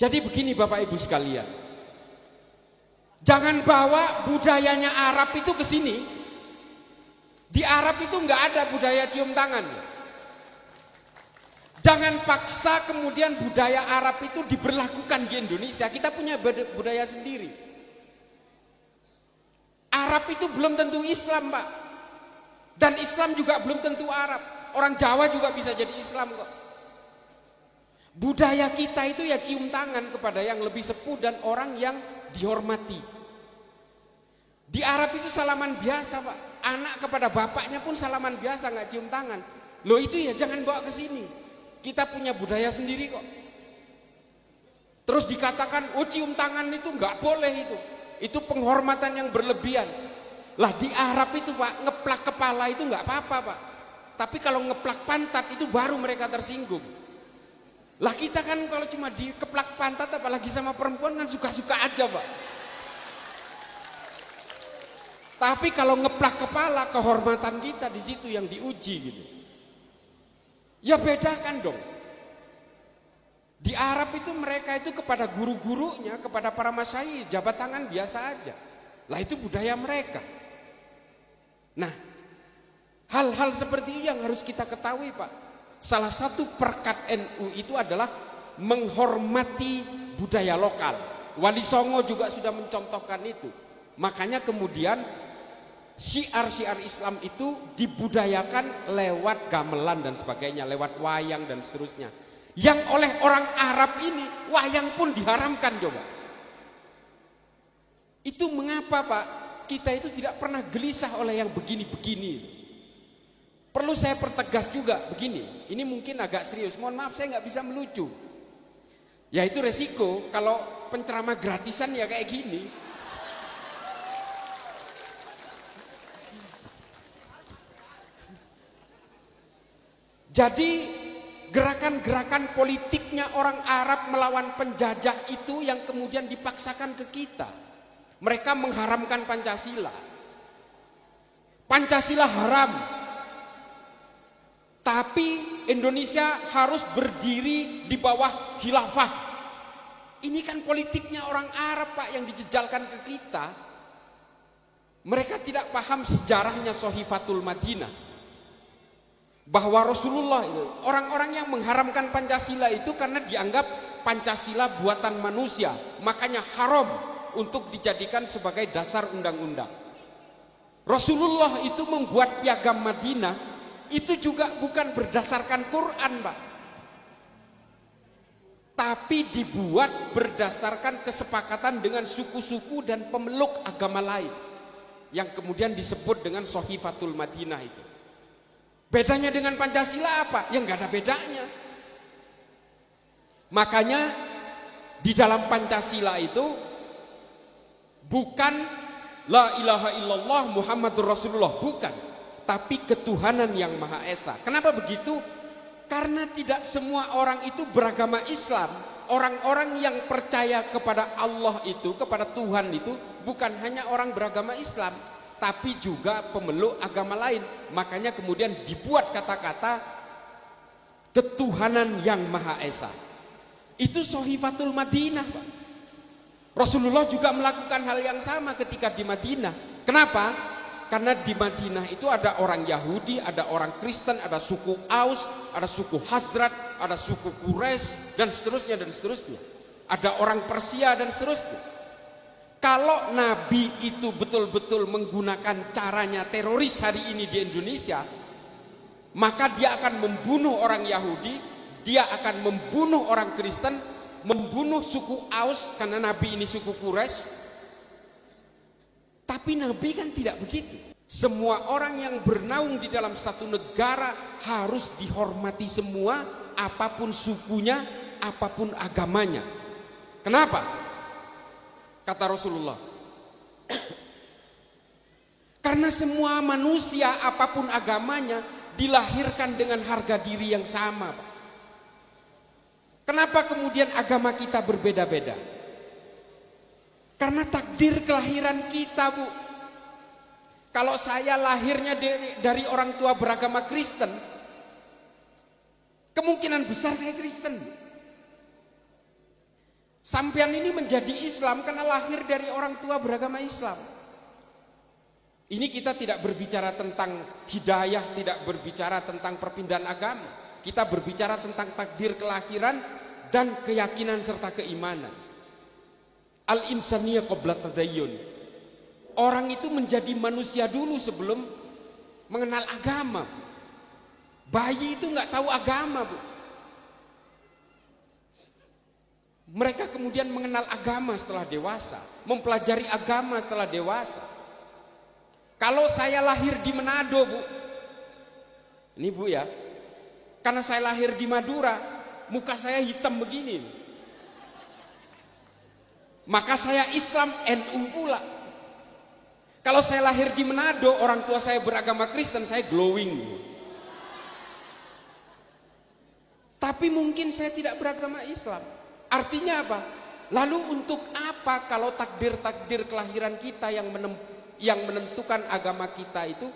Jadi begini Bapak Ibu sekalian, jangan bawa budayanya Arab itu ke sini. Di Arab itu nggak ada budaya cium tangan. Jangan paksa kemudian budaya Arab itu diberlakukan di Indonesia. Kita punya budaya sendiri. Arab itu belum tentu Islam, Pak. Dan Islam juga belum tentu Arab. Orang Jawa juga bisa jadi Islam kok. Budaya kita itu ya cium tangan kepada yang lebih sepuh dan orang yang dihormati. Di Arab itu salaman biasa, Pak. Anak kepada bapaknya pun salaman biasa, nggak cium tangan. Loh itu ya jangan bawa ke sini. Kita punya budaya sendiri kok. Terus dikatakan, oh cium tangan itu nggak boleh itu. Itu penghormatan yang berlebihan. Lah di Arab itu Pak, ngeplak kepala itu nggak apa-apa Pak. Tapi kalau ngeplak pantat itu baru mereka tersinggung. Lah kita kan kalau cuma dikeplak pantat apalagi sama perempuan kan suka-suka aja Pak. Tapi kalau ngeplak kepala, kehormatan kita di situ yang diuji gitu. Ya bedakan dong. Di Arab itu mereka itu kepada guru-gurunya, kepada para masyayikh jabat tangan biasa aja. Lah itu budaya mereka. Nah, hal-hal seperti itu yang harus kita ketahui Pak. Salah satu perkat NU itu adalah menghormati budaya lokal. Wali Songo juga sudah mencontohkan itu. Makanya kemudian syiar-syiar Islam itu dibudayakan lewat gamelan dan sebagainya, lewat wayang dan seterusnya. Yang oleh orang Arab ini wayang pun diharamkan coba. Itu mengapa Pak? Kita itu tidak pernah gelisah oleh yang begini-begini. Perlu saya pertegas juga begini. Ini mungkin agak serius. Mohon maaf saya nggak bisa melucu. Ya itu resiko kalau penceramah gratisan ya kayak gini. Jadi gerakan-gerakan politiknya orang Arab melawan penjajah itu yang kemudian dipaksakan ke kita. Mereka mengharamkan Pancasila. Pancasila haram. Tapi Indonesia harus berdiri di bawah khilafah. Ini kan politiknya orang Arab Pak yang dijejalkan ke kita. Mereka tidak paham sejarahnya Sohifatul Madinah. Bahwa Rasulullah itu, orang-orang yang mengharamkan Pancasila itu karena dianggap Pancasila buatan manusia, makanya haram untuk dijadikan sebagai dasar undang-undang. Rasulullah itu membuat piagam Madinah itu juga bukan berdasarkan Quran Pak, tapi dibuat berdasarkan kesepakatan dengan suku-suku dan pemeluk agama lain yang kemudian disebut dengan Sohifatul Madinah itu. Bedanya dengan Pancasila apa? Ya nggak ada bedanya. Makanya di dalam Pancasila itu bukan la ilaha illallah Muhammadur Rasulullah, bukan, tapi ketuhanan yang Maha Esa. Kenapa begitu? Karena tidak semua orang itu beragama Islam. Orang-orang yang percaya kepada Allah itu, kepada Tuhan itu bukan hanya orang beragama Islam, tapi juga pemeluk agama lain. Makanya kemudian dibuat kata-kata ketuhanan yang Maha Esa. Itu Sohifatul Madinah Pak. Rasulullah juga melakukan hal yang sama ketika di Madinah. Kenapa? Karena di Madinah itu ada orang Yahudi, ada orang Kristen, ada suku Aus, ada suku Hazrat, ada suku Quraisy dan seterusnya dan seterusnya. Ada orang Persia dan seterusnya. Kalau Nabi itu betul-betul menggunakan caranya teroris hari ini di Indonesia, maka dia akan membunuh orang Yahudi, dia akan membunuh orang Kristen, membunuh suku Aus karena Nabi ini suku Quraisy. Tapi Nabi kan tidak begitu. Semua orang yang bernaung di dalam satu negara harus dihormati semua, apapun sukunya, apapun agamanya. Kenapa? Kata Rasulullah, karena semua manusia apapun agamanya dilahirkan dengan harga diri yang sama. Kenapa kemudian agama kita berbeda-beda? Karena takdir kelahiran kita Bu. Kalau saya lahirnya dari orang tua beragama Kristen, kemungkinan besar saya Kristen. Sampean ini menjadi Islam karena lahir dari orang tua beragama Islam. Ini kita tidak berbicara tentang hidayah, tidak berbicara tentang perpindahan agama. Kita berbicara tentang takdir kelahiran dan keyakinan serta keimanan. Al-insaniyah qabla tadayyun. Orang itu menjadi manusia dulu sebelum mengenal agama. Bayi itu nggak tahu agama, Bu. Mereka kemudian mengenal agama setelah dewasa, mempelajari agama setelah dewasa. Kalau saya lahir di Manado, Bu, ini Bu ya, karena saya lahir di Madura, muka saya hitam begini, maka saya Islam NU pula. Kalau saya lahir di Manado, orang tua saya beragama Kristen, saya glowing. Tapi mungkin saya tidak beragama Islam. Artinya apa? Lalu untuk apa kalau takdir-takdir kelahiran kita yang menentukan agama kita itu,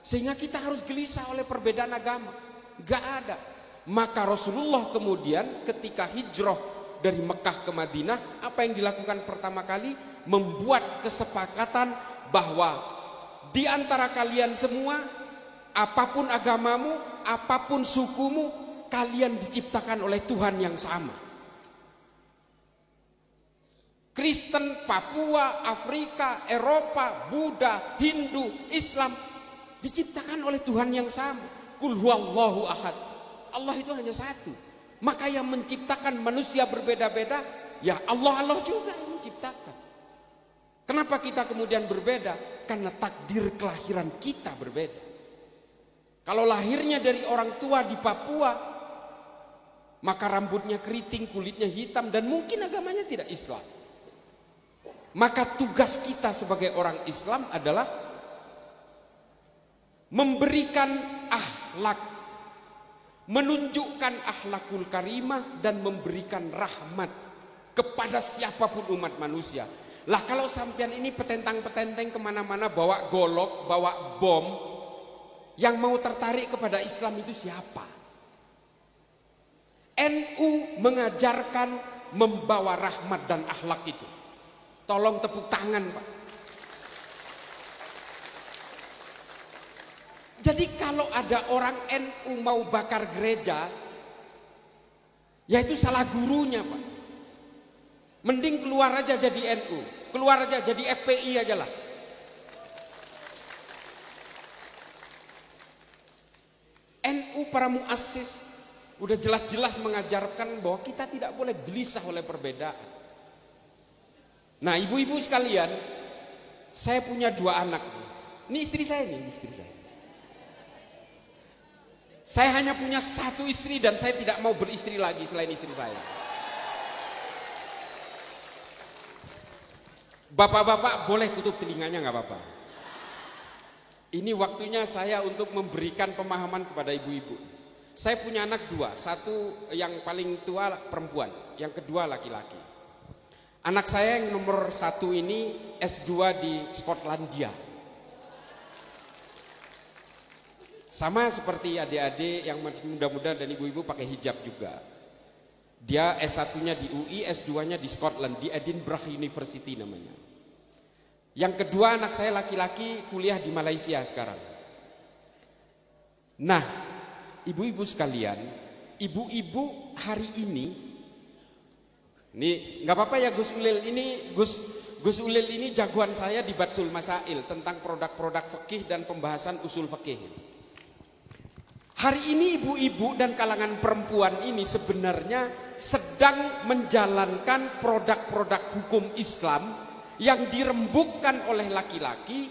sehingga kita harus gelisah oleh perbedaan agama? Gak ada. Maka Rasulullah kemudian ketika hijrah dari Mekah ke Madinah, apa yang dilakukan pertama kali? Membuat kesepakatan bahwa di antara kalian semua, apapun agamamu, apapun sukumu, kalian diciptakan oleh Tuhan yang sama. Kristen, Papua, Afrika, Eropa, Buddha, Hindu, Islam diciptakan oleh Tuhan yang sama. Qul huwallahu ahad. Allah itu hanya satu. Maka yang menciptakan manusia berbeda-beda, ya Allah juga yang menciptakan. Kenapa kita kemudian berbeda? Karena takdir kelahiran kita berbeda. Kalau lahirnya dari orang tua di Papua, maka rambutnya keriting, kulitnya hitam, dan mungkin agamanya tidak Islam. Maka tugas kita sebagai orang Islam adalah memberikan akhlak, menunjukkan akhlakul karimah, dan memberikan rahmat kepada siapapun umat manusia. Lah kalau sampean ini petentang-petenteng kemana-mana bawa golok, bawa bom, yang mau tertarik kepada Islam itu siapa? NU mengajarkan membawa rahmat dan akhlak itu. Tolong tepuk tangan, Pak. Jadi kalau ada orang NU mau bakar gereja, ya itu salah gurunya, Pak. Mending keluar aja jadi NU, keluar aja jadi FPI aja lah. NU para muassis udah jelas-jelas mengajarkan bahwa kita tidak boleh gelisah oleh perbedaan. Nah, ibu-ibu sekalian, saya punya 2 anak. Ini istri saya nih, istri saya. Saya hanya punya 1 istri dan saya tidak mau beristri lagi selain istri saya. Bapak-bapak boleh tutup telinganya, nggak apa-apa. Ini waktunya saya untuk memberikan pemahaman kepada ibu-ibu. Saya punya anak 2, satu yang paling tua perempuan, yang kedua laki-laki. Anak saya yang nomor 1 ini S2 di Skotlandia. Sama seperti adik-adik yang muda-muda dan ibu-ibu pakai hijab juga. Dia S1-nya di UI, S2-nya di Scotland, di Edinburgh University namanya. Yang kedua anak saya laki-laki kuliah di Malaysia sekarang. Nah, ibu-ibu sekalian, ibu-ibu hari ini nggak apa-apa ya Gus Ulil, ini Gus Ulil ini jagoan saya di Batsul Masail tentang produk-produk fikih dan pembahasan usul fikih. Hari ini ibu-ibu dan kalangan perempuan ini sebenarnya sedang menjalankan produk-produk hukum Islam yang dirembukkan oleh laki-laki,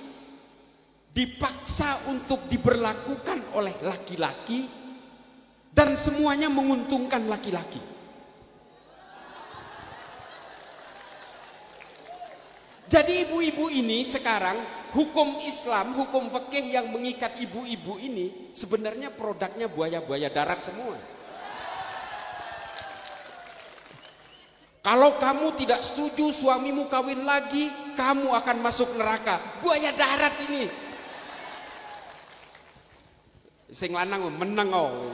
dipaksa untuk diberlakukan oleh laki-laki, dan semuanya menguntungkan laki-laki. Jadi ibu-ibu ini sekarang hukum Islam, hukum fikih yang mengikat ibu-ibu ini sebenarnya produknya buaya-buaya darat semua. Kalau kamu tidak setuju suamimu kawin lagi, kamu akan masuk neraka. Buaya darat ini. Sing lanang menang oh.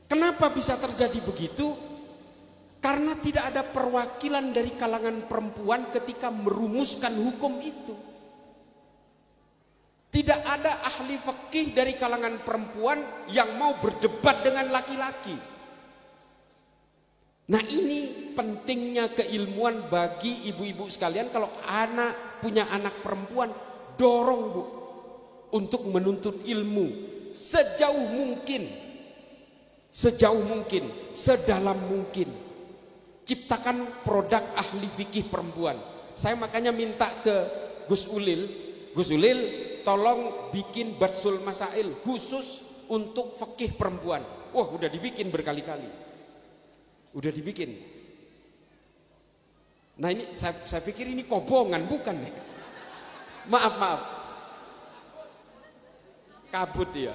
Kenapa bisa terjadi begitu? tidak ada perwakilan dari kalangan perempuan ketika merumuskan hukum itu. Tidak ada ahli fikih dari kalangan perempuan yang mau berdebat dengan laki-laki. Nah, ini pentingnya keilmuan bagi ibu-ibu sekalian. Kalau punya anak perempuan, dorong Bu untuk menuntut ilmu sejauh mungkin, sedalam mungkin. Ciptakan produk ahli fikih perempuan. Saya makanya minta ke Gus Ulil, tolong bikin Batsul Masail khusus untuk fikih perempuan. Wah, udah dibikin berkali-kali. Udah dibikin. Nah, ini saya pikir ini kobongan, bukan nih. Maaf. Kabut ya.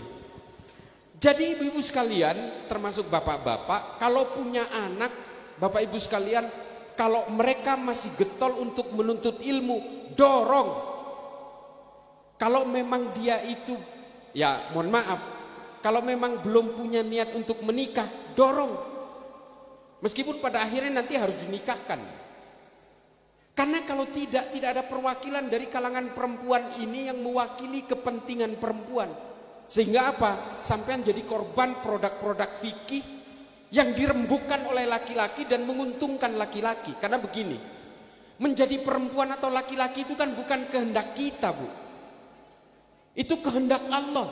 Jadi ibu-ibu sekalian, termasuk bapak-bapak, kalau punya anak, Bapak Ibu sekalian, kalau mereka masih getol untuk menuntut ilmu, dorong. Kalau memang dia itu, ya mohon maaf, kalau memang belum punya niat untuk menikah, dorong. Meskipun pada akhirnya nanti harus dinikahkan. Karena kalau tidak ada perwakilan dari kalangan perempuan ini yang mewakili kepentingan perempuan. Sehingga apa? Sampean jadi korban produk-produk fikih yang dirembukan oleh laki-laki dan menguntungkan laki-laki. Karena begini, menjadi perempuan atau laki-laki itu kan bukan kehendak kita, Bu. Itu kehendak Allah.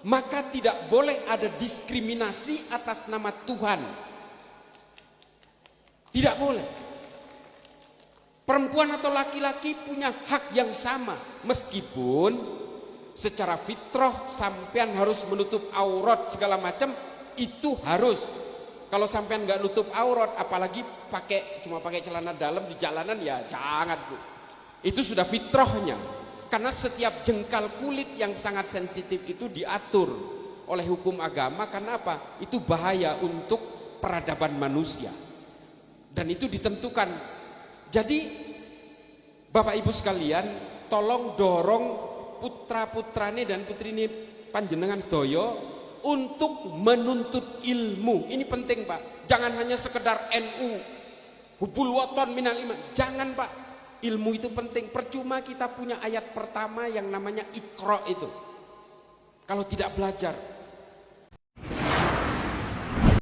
Maka tidak boleh ada diskriminasi atas nama Tuhan. Tidak boleh. Perempuan atau laki-laki punya hak yang sama. Meskipun secara fitrah sampean harus menutup aurat segala macam, itu harus. Kalau sampean nggak nutup aurat, apalagi cuma pakai celana dalam di jalanan, ya jangan Bu. Itu sudah fitrahnya. Karena setiap jengkal kulit yang sangat sensitif itu diatur oleh hukum agama. Karena apa? Itu bahaya untuk peradaban manusia. Dan itu ditentukan. Jadi Bapak Ibu sekalian, tolong dorong putra-putrane dan putrine panjenengan sedoyo untuk menuntut ilmu. Ini penting Pak. Jangan hanya sekedar NU, hubul waton minal iman. Jangan Pak. Ilmu itu penting. Percuma kita punya ayat pertama yang namanya Iqra itu. Kalau tidak belajar.